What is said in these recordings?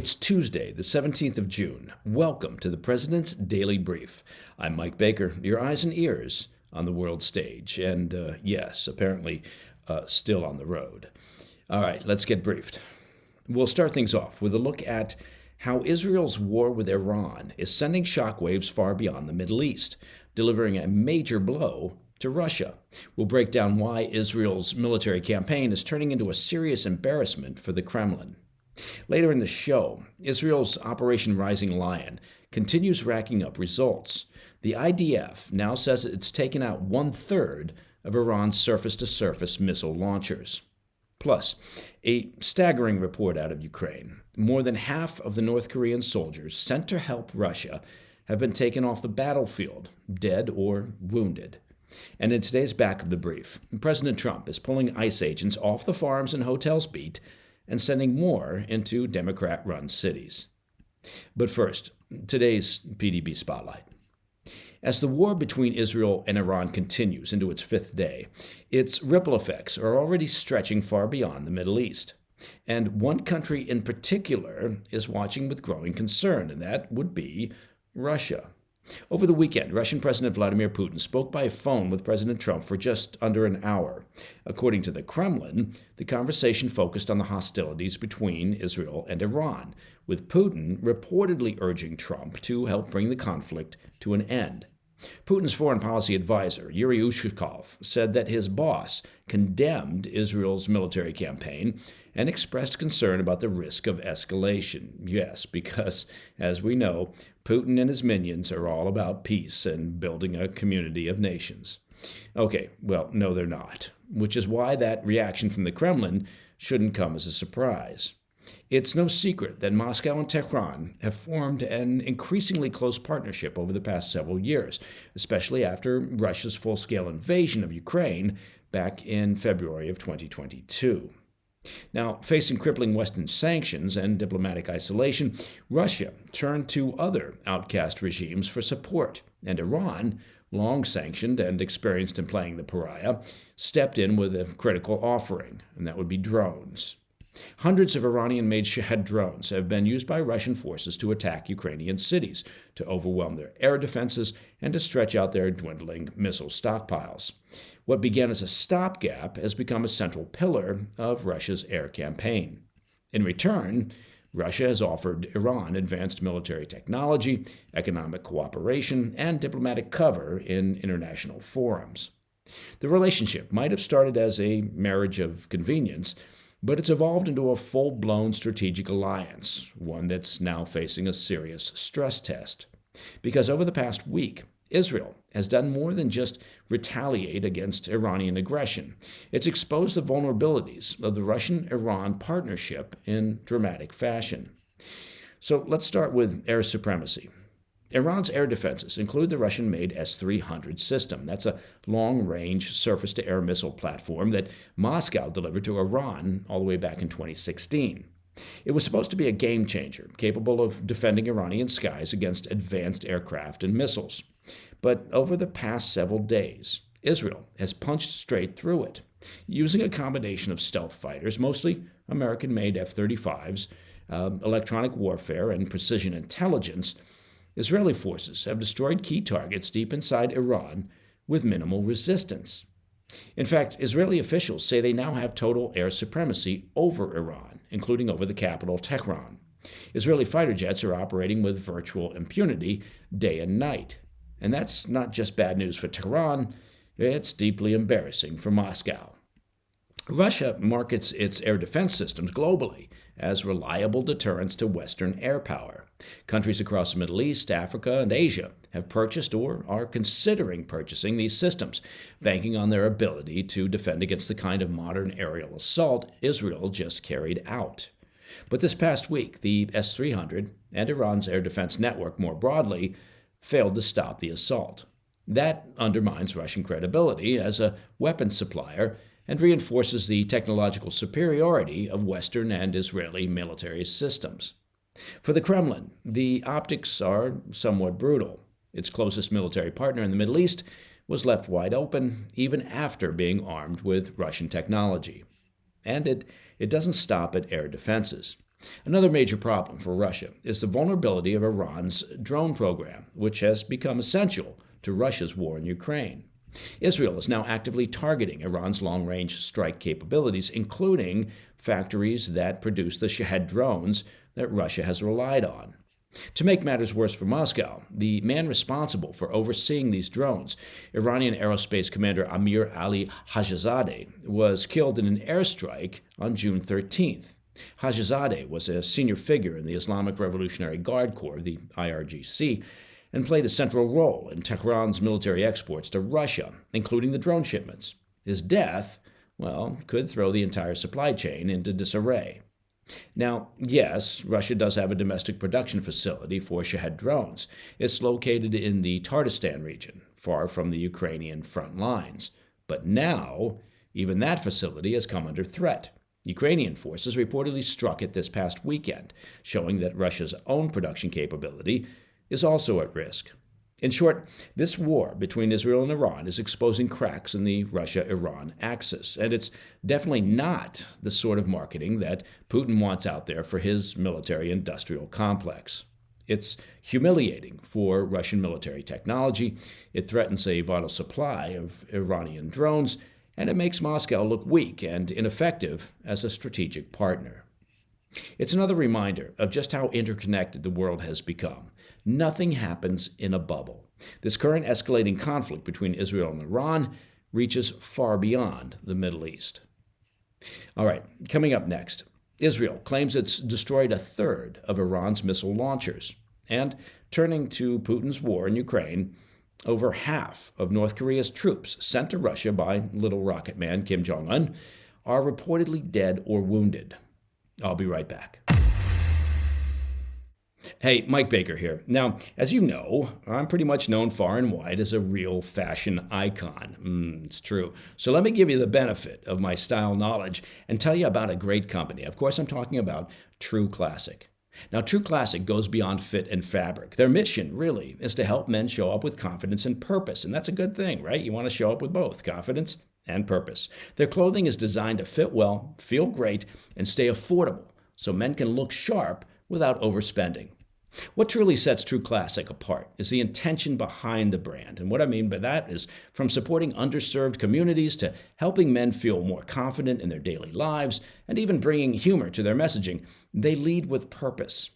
It's Tuesday, the 17th of June. Welcome to the President's Daily Brief. I'm Mike Baker, your eyes and ears on the world stage, and yes, apparently still on the road. All right, let's get briefed. We'll start things off with a look at how Israel's war with Iran is sending shockwaves far beyond the Middle East, delivering a major blow to Russia. We'll break down why Israel's military campaign is turning into a serious embarrassment for the Kremlin. Later in the show, Israel's Operation Rising Lion continues racking up results. The IDF now says it's taken out one-third of Iran's surface-to-surface missile launchers. Plus, a staggering report out of Ukraine. More than half of the North Korean soldiers sent to help Russia have been taken off the battlefield, dead or wounded. And in today's back of the brief, President Trump is pulling ICE agents off the farms and hotels beat and sending more into Democrat-run cities. But first, today's PDB Spotlight. As the war between Israel and Iran continues into its fifth day, its ripple effects are already stretching far beyond the Middle East. And one country in particular is watching with growing concern, and that would be Russia. Over the weekend, Russian President Vladimir Putin spoke by phone with President Trump for just under an hour. According to the Kremlin, the conversation focused on the hostilities between Israel and Iran, with Putin reportedly urging Trump to help bring the conflict to an end. Putin's foreign policy advisor, Yuri Ushakov, said that his boss condemned Israel's military campaign and expressed concern about the risk of escalation. Yes, because, as we know, Putin and his minions are all about peace and building a community of nations. Okay, well, no, they're not, which is why that reaction from the Kremlin shouldn't come as a surprise. It's no secret that Moscow and Tehran have formed an increasingly close partnership over the past several years, especially after Russia's full-scale invasion of Ukraine back in February of 2022. Now, facing crippling Western sanctions and diplomatic isolation, Russia turned to other outcast regimes for support, and Iran, long sanctioned and experienced in playing the pariah, stepped in with a critical offering, and that would be drones. Hundreds of Iranian-made Shahed drones have been used by Russian forces to attack Ukrainian cities, to overwhelm their air defenses, and to stretch out their dwindling missile stockpiles. What began as a stopgap has become a central pillar of Russia's air campaign. In return, Russia has offered Iran advanced military technology, economic cooperation, and diplomatic cover in international forums. The relationship might have started as a marriage of convenience, but it's evolved into a full-blown strategic alliance, one that's now facing a serious stress test. Because over the past week, Israel has done more than just retaliate against Iranian aggression. It's exposed the vulnerabilities of the Russian-Iran partnership in dramatic fashion. So let's start with air supremacy. Iran's air defenses include the Russian-made S-300 system. That's a long-range surface-to-air missile platform that Moscow delivered to Iran all the way back in 2016. It was supposed to be a game-changer, capable of defending Iranian skies against advanced aircraft and missiles. But over the past several days, Israel has punched straight through it. Using a combination of stealth fighters, mostly American-made F-35s, electronic warfare, and precision intelligence, Israeli forces have destroyed key targets deep inside Iran with minimal resistance. In fact, Israeli officials say they now have total air supremacy over Iran, including over the capital, Tehran. Israeli fighter jets are operating with virtual impunity day and night. And that's not just bad news for Tehran, it's deeply embarrassing for Moscow. Russia markets its air defense systems globally as reliable deterrents to Western air power. Countries across the Middle East, Africa, and Asia have purchased or are considering purchasing these systems, banking on their ability to defend against the kind of modern aerial assault Israel just carried out. But this past week, the S-300 and Iran's air defense network more broadly failed to stop the assault. That undermines Russian credibility as a weapons supplier and reinforces the technological superiority of Western and Israeli military systems. For the Kremlin, the optics are somewhat brutal. Its closest military partner in the Middle East was left wide open even after being armed with Russian technology. And it doesn't stop at air defenses. Another major problem for Russia is the vulnerability of Iran's drone program, which has become essential to Russia's war in Ukraine. Israel is now actively targeting Iran's long-range strike capabilities, including factories that produce the Shahed drones that Russia has relied on. To make matters worse for Moscow, the man responsible for overseeing these drones, Iranian aerospace commander Amir Ali Hajizadeh, was killed in an airstrike on June 13th. Hajizadeh was a senior figure in the Islamic Revolutionary Guard Corps, the IRGC, and played a central role in Tehran's military exports to Russia, including the drone shipments. His death, well, could throw the entire supply chain into disarray. Now, yes, Russia does have a domestic production facility for Shahed drones. It's located in the Tatarstan region, far from the Ukrainian front lines. But now, even that facility has come under threat. Ukrainian forces reportedly struck it this past weekend, showing that Russia's own production capability is also at risk. In short, this war between Israel and Iran is exposing cracks in the Russia-Iran axis, and it's definitely not the sort of marketing that Putin wants out there for his military-industrial complex. It's humiliating for Russian military technology, it threatens a vital supply of Iranian drones, and it makes Moscow look weak and ineffective as a strategic partner. It's another reminder of just how interconnected the world has become. Nothing happens in a bubble. This current escalating conflict between Israel and Iran reaches far beyond the Middle East. All right, coming up next, Israel claims it's destroyed a third of Iran's missile launchers. And turning to Putin's war in Ukraine, over half of North Korea's troops sent to Russia by little rocket man Kim Jong-un are reportedly dead or wounded. I'll be right back. Hey, Mike Baker here. Now, as you know, I'm pretty much known far and wide as a real fashion icon. It's true. So let me give you the benefit of my style knowledge and tell you about a great company. Of course, I'm talking about True Classic. Now, True Classic goes beyond fit and fabric. Their mission, really, is to help men show up with confidence and purpose. And that's a good thing, right? You want to show up with both confidence and purpose. Their clothing is designed to fit well, feel great, and stay affordable, so men can look sharp without overspending. What truly sets True Classic apart is the intention behind the brand. And what I mean by that is from supporting underserved communities to helping men feel more confident in their daily lives and even bringing humor to their messaging, they lead with purpose.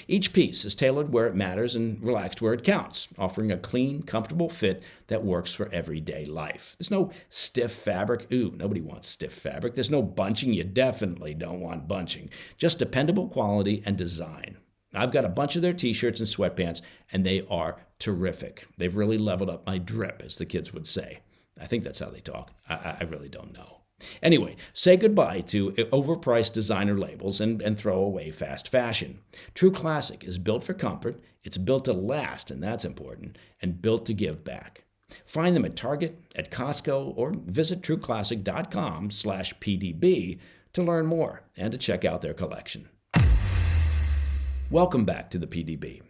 Each piece is tailored where it matters and relaxed where it counts, offering a clean, comfortable fit that works for everyday life. There's no stiff fabric. Ooh, nobody wants stiff fabric. There's no bunching. You definitely don't want bunching. Just dependable quality and design. I've got a bunch of their t-shirts and sweatpants, and they are terrific. They've really leveled up my drip, as the kids would say. I think that's how they talk. I really don't know. Anyway, say goodbye to overpriced designer labels and throw away fast fashion. True Classic is built for comfort, it's built to last, and that's important, and built to give back. Find them at Target, at Costco, or visit trueclassic.com/PDB to learn more and to check out their collection. Welcome back to the PDB.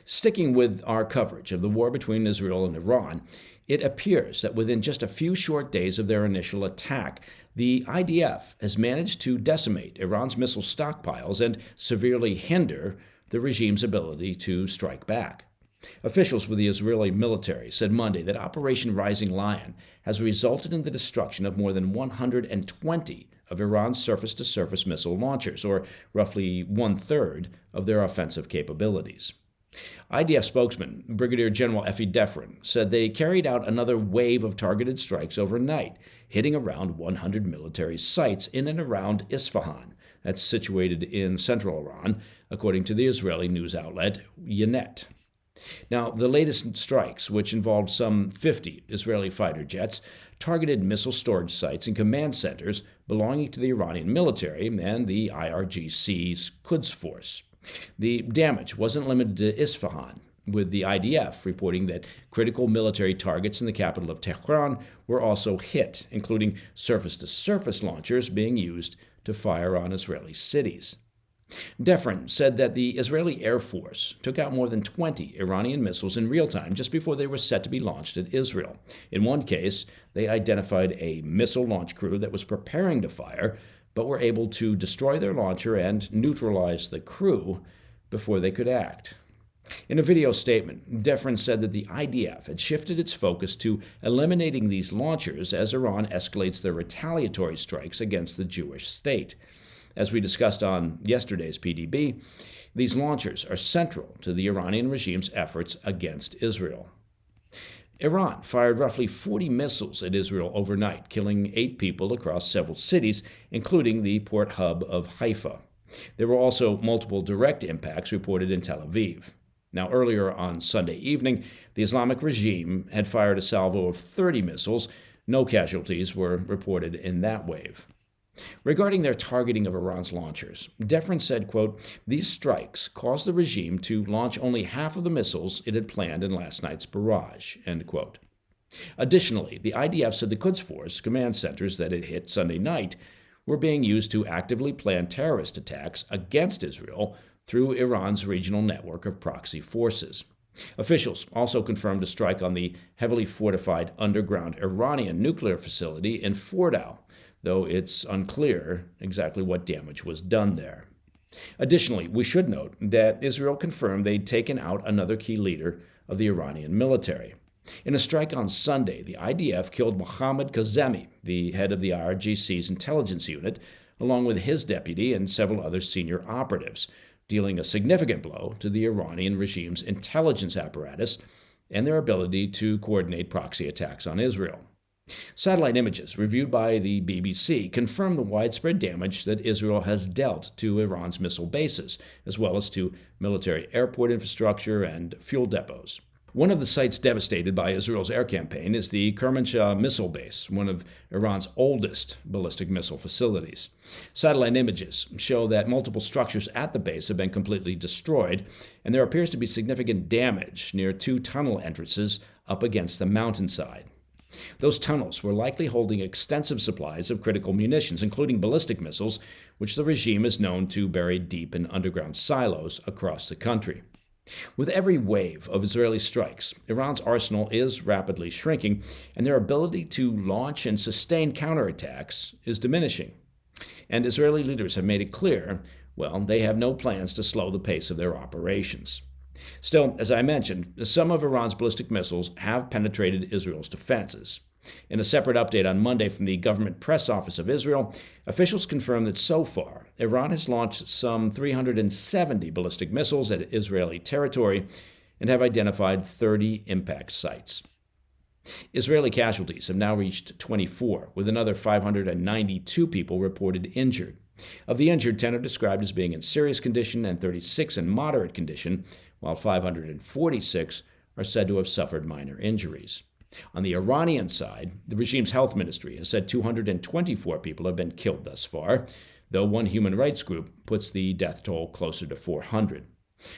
Sticking with our coverage of the war between Israel and Iran, it appears that within just a few short days of their initial attack, the IDF has managed to decimate Iran's missile stockpiles and severely hinder the regime's ability to strike back. Officials with the Israeli military said Monday that Operation Rising Lion has resulted in the destruction of more than 120 of Iran's surface-to-surface missile launchers, or roughly one-third of their offensive capabilities. IDF spokesman Brigadier General Effie Defrin said they carried out another wave of targeted strikes overnight, hitting around 100 military sites in and around Isfahan, that's situated in central Iran, according to the Israeli news outlet Ynet. Now, the latest strikes, which involved some 50 Israeli fighter jets, targeted missile storage sites and command centers belonging to the Iranian military and the IRGC's Quds Force. The damage wasn't limited to Isfahan, with the IDF reporting that critical military targets in the capital of Tehran were also hit, including surface-to-surface launchers being used to fire on Israeli cities. Defrin said that the Israeli Air Force took out more than 20 Iranian missiles in real time just before they were set to be launched at Israel. In one case, they identified a missile launch crew that was preparing to fire, but were able to destroy their launcher and neutralize the crew before they could act. In a video statement, Defrin said that the IDF had shifted its focus to eliminating these launchers as Iran escalates their retaliatory strikes against the Jewish state. As we discussed on yesterday's PDB, these launchers are central to the Iranian regime's efforts against Israel. Iran fired roughly 40 missiles at Israel overnight, killing 8 people across several cities, including the port hub of Haifa. There were also multiple direct impacts reported in Tel Aviv. Now, earlier on Sunday evening, the Islamic regime had fired a salvo of 30 missiles. No casualties were reported in that wave. Regarding their targeting of Iran's launchers, Defrin said, quote, "These strikes caused the regime to launch only half of the missiles it had planned in last night's barrage," end quote. Additionally, the IDF said the Quds Force command centers that it hit Sunday night were being used to actively plan terrorist attacks against Israel through Iran's regional network of proxy forces. Officials also confirmed a strike on the heavily fortified underground Iranian nuclear facility in Fordow, though it's unclear exactly what damage was done there. Additionally, we should note that Israel confirmed they'd taken out another key leader of the Iranian military. In a strike on Sunday, the IDF killed Mohammad Kazemi, the head of the IRGC's intelligence unit, along with his deputy and several other senior operatives, dealing a significant blow to the Iranian regime's intelligence apparatus and their ability to coordinate proxy attacks on Israel. Satellite images reviewed by the BBC confirm the widespread damage that Israel has dealt to Iran's missile bases, as well as to military airport infrastructure and fuel depots. One of the sites devastated by Israel's air campaign is the Kermanshah missile base, one of Iran's oldest ballistic missile facilities. Satellite images show that multiple structures at the base have been completely destroyed, and there appears to be significant damage near 2 tunnel entrances up against the mountainside. Those tunnels were likely holding extensive supplies of critical munitions, including ballistic missiles, which the regime is known to bury deep in underground silos across the country. With every wave of Israeli strikes, Iran's arsenal is rapidly shrinking, and their ability to launch and sustain counterattacks is diminishing. And Israeli leaders have made it clear, they have no plans to slow the pace of their operations. Still, as I mentioned, some of Iran's ballistic missiles have penetrated Israel's defenses. In a separate update on Monday from the Government Press Office of Israel, officials confirmed that so far, Iran has launched some 370 ballistic missiles at Israeli territory and have identified 30 impact sites. Israeli casualties have now reached 24, with another 592 people reported injured. Of the injured, 10 are described as being in serious condition and 36 in moderate condition, while 546 are said to have suffered minor injuries. On the Iranian side, the regime's health ministry has said 224 people have been killed thus far, though one human rights group puts the death toll closer to 400.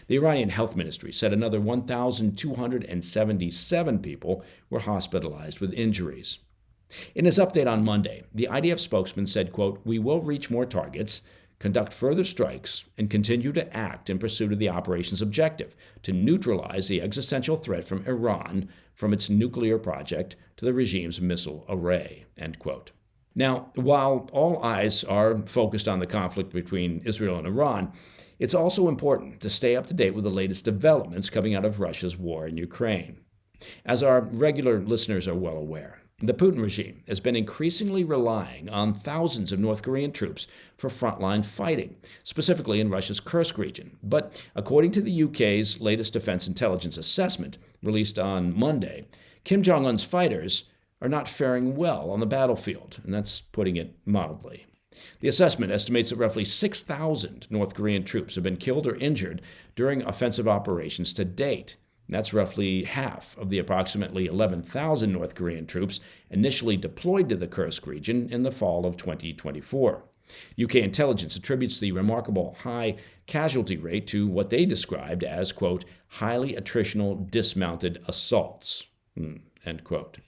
The Iranian health ministry said another 1,277 people were hospitalized with injuries. In his update on Monday, the IDF spokesman said, quote, "We will reach more targets, conduct further strikes, and continue to act in pursuit of the operation's objective to neutralize the existential threat from Iran from its nuclear project to the regime's missile array," end quote. Now, while all eyes are focused on the conflict between Israel and Iran, it's also important to stay up to date with the latest developments coming out of Russia's war in Ukraine. As our regular listeners are well aware, the Putin regime has been increasingly relying on thousands of North Korean troops for frontline fighting, specifically in Russia's Kursk region. But according to the UK's latest defense intelligence assessment, released on Monday, Kim Jong-un's fighters are not faring well on the battlefield, and that's putting it mildly. The assessment estimates that roughly 6,000 North Korean troops have been killed or injured during offensive operations to date. That's roughly half of the approximately 11,000 North Korean troops initially deployed to the Kursk region in the fall of 2024. UK intelligence attributes the remarkable high casualty rate to what they described as, quote, highly attritional dismounted assaults, end quote.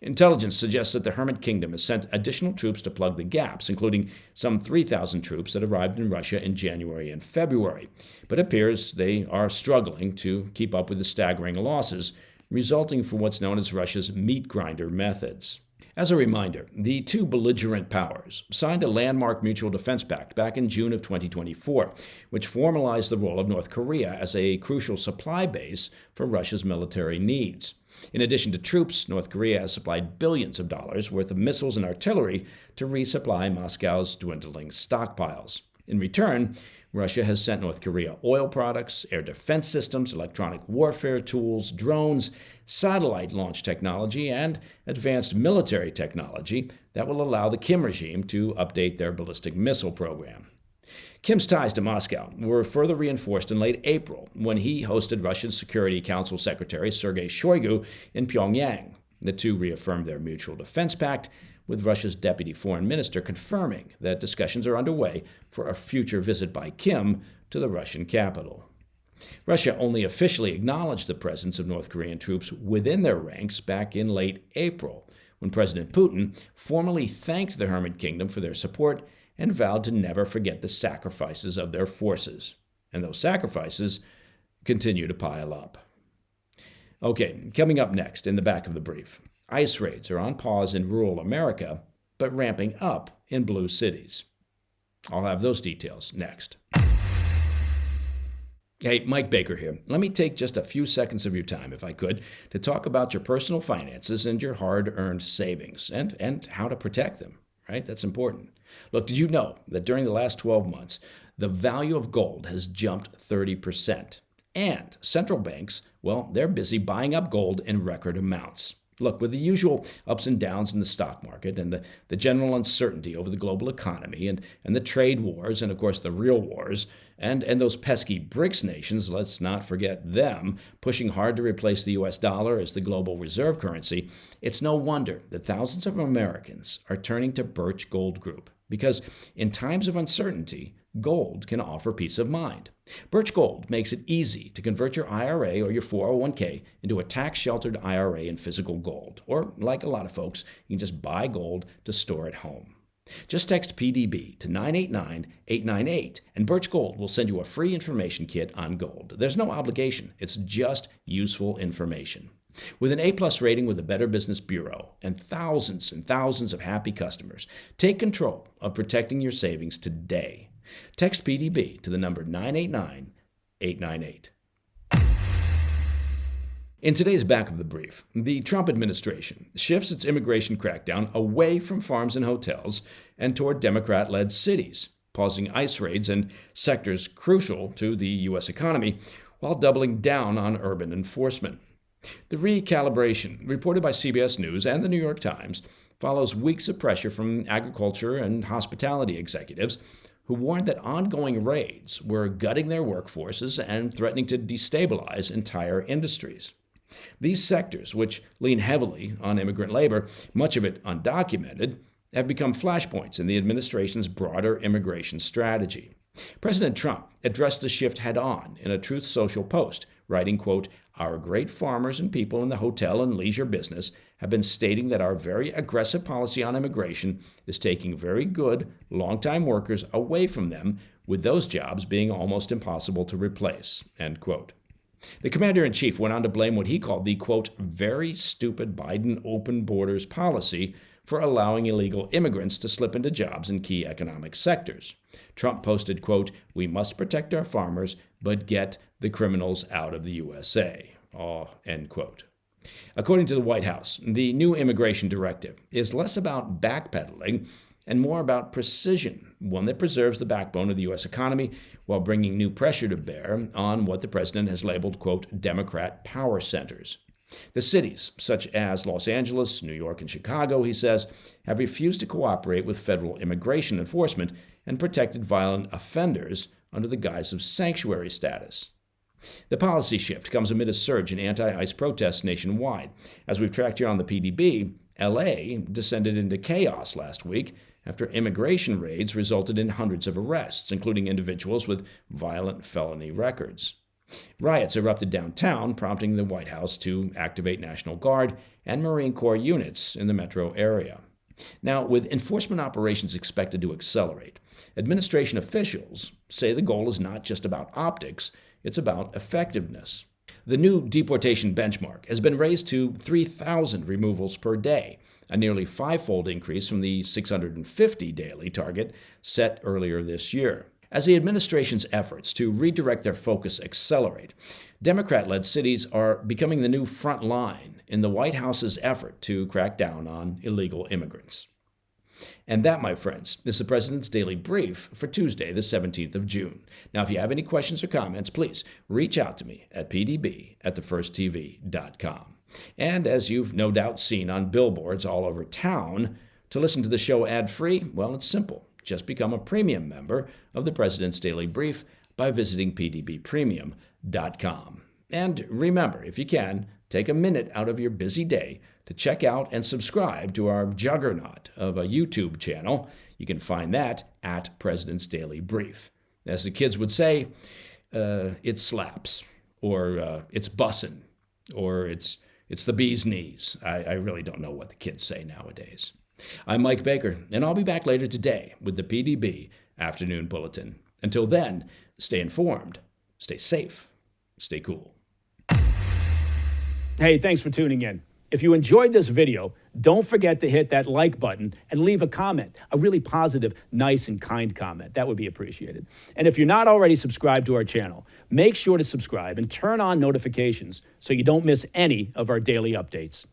Intelligence suggests that the Hermit Kingdom has sent additional troops to plug the gaps, including some 3,000 troops that arrived in Russia in January and February, but it appears they are struggling to keep up with the staggering losses resulting from what's known as Russia's meat grinder methods. As a reminder, the two belligerent powers signed a landmark mutual defense pact back in June of 2024, which formalized the role of North Korea as a crucial supply base for Russia's military needs. In addition to troops, North Korea has supplied billions of dollars worth of missiles and artillery to resupply Moscow's dwindling stockpiles. In return, Russia has sent North Korea oil products, air defense systems, electronic warfare tools, drones, satellite launch technology, and advanced military technology that will allow the Kim regime to update their ballistic missile program. Kim's ties to Moscow were further reinforced in late April when he hosted Russian Security Council Secretary Sergei Shoigu in Pyongyang. The two reaffirmed their mutual defense pact, with Russia's deputy foreign minister confirming that discussions are underway for a future visit by Kim to the Russian capital. Russia only officially acknowledged the presence of North Korean troops within their ranks back in late April, when President Putin formally thanked the Hermit Kingdom for their support and vowed to never forget the sacrifices of their forces. And those sacrifices continue to pile up. Okay, coming up next in the back of the brief. ICE raids are on pause in rural America, but ramping up in blue cities. I'll have those details next. Hey, Mike Baker here. Let me take just a few seconds of your time, if I could, to talk about your personal finances and your hard-earned savings and how to protect them, right? That's important. Look, did you know that during the last 12 months, the value of gold has jumped 30%? And central banks, well, they're busy buying up gold in record amounts. Look, with the usual ups and downs in the stock market and the general uncertainty over the global economy and the trade wars and, of course, the real wars and those pesky BRICS nations, let's not forget them, pushing hard to replace the U.S. dollar as the global reserve currency, it's no wonder that thousands of Americans are turning to Birch Gold Group because in times of uncertainty, gold can offer peace of mind. Birch Gold makes it easy to convert your IRA or your 401k into a tax-sheltered IRA in physical gold. Or, like a lot of folks, you can just buy gold to store at home. Just text PDB to 989-898, and Birch Gold will send you a free information kit on gold. There's no obligation. It's just useful information. With an A-plus rating with the Better Business Bureau and thousands of happy customers, take control of protecting your savings today. Text PDB to the number 989-898. In today's back of the brief, the Trump administration shifts its immigration crackdown away from farms and hotels and toward Democrat-led cities, pausing ICE raids in sectors crucial to the U.S. economy while doubling down on urban enforcement. The recalibration, reported by CBS News and the New York Times, follows weeks of pressure from agriculture and hospitality executives who warned that ongoing raids were gutting their workforces and threatening to destabilize entire industries. These sectors, which lean heavily on immigrant labor, much of it undocumented, have become flashpoints in the administration's broader immigration strategy. President Trump addressed the shift head-on in a Truth Social post, writing, quote, "Our great farmers and people in the hotel and leisure business have been stating that our very aggressive policy on immigration is taking very good, long-time workers away from them, with those jobs being almost impossible to replace," end quote. The commander-in-chief went on to blame what he called the, quote, "very stupid Biden open borders policy for allowing illegal immigrants to slip into jobs in key economic sectors. Trump posted, quote, "We must protect our farmers, but get the criminals out of the USA," end quote. According to the White House, the new immigration directive is less about backpedaling and more about precision, one that preserves the backbone of the U.S. economy while bringing new pressure to bear on what the president has labeled, quote, "Democrat power centers." The cities, such as Los Angeles, New York, and Chicago, he says, have refused to cooperate with federal immigration enforcement and protected violent offenders under the guise of sanctuary status. The policy shift comes amid a surge in anti-ICE protests nationwide. As we've tracked here on the PDB, LA descended into chaos last week after immigration raids resulted in hundreds of arrests, including individuals with violent felony records. Riots erupted downtown, prompting the White House to activate National Guard and Marine Corps units in the metro area. Now, with enforcement operations expected to accelerate, administration officials say the goal is not just about optics, it's about effectiveness. The new deportation benchmark has been raised to 3,000 removals per day, a nearly five-fold increase from the 650 daily target set earlier this year. As the administration's efforts to redirect their focus accelerate, Democrat-led cities are becoming the new front line in the White House's effort to crack down on illegal immigrants. And that, my friends, is the President's Daily Brief for Tuesday, the 17th of June. Now, if you have any questions or comments, please reach out to me at pdb@thefirsttv.com. And as you've no doubt seen on billboards all over town, to listen to the show ad-free, well, it's simple. Just become a premium member of the President's Daily Brief by visiting pdbpremium.com. And remember, if you can, take a minute out of your busy day to check out and subscribe to our juggernaut of a YouTube channel. You can find that at President's Daily Brief. As the kids would say, it slaps, or it's bussin', or it's the bee's knees. I really don't know what the kids say nowadays. I'm Mike Baker, and I'll be back later today with the PDB Afternoon Bulletin. Until then, stay informed, stay safe, stay cool. Hey, thanks for tuning in. If you enjoyed this video, don't forget to hit that like button and leave a comment, a really positive, nice, and kind comment. That would be appreciated. And if you're not already subscribed to our channel, make sure to subscribe and turn on notifications so you don't miss any of our daily updates.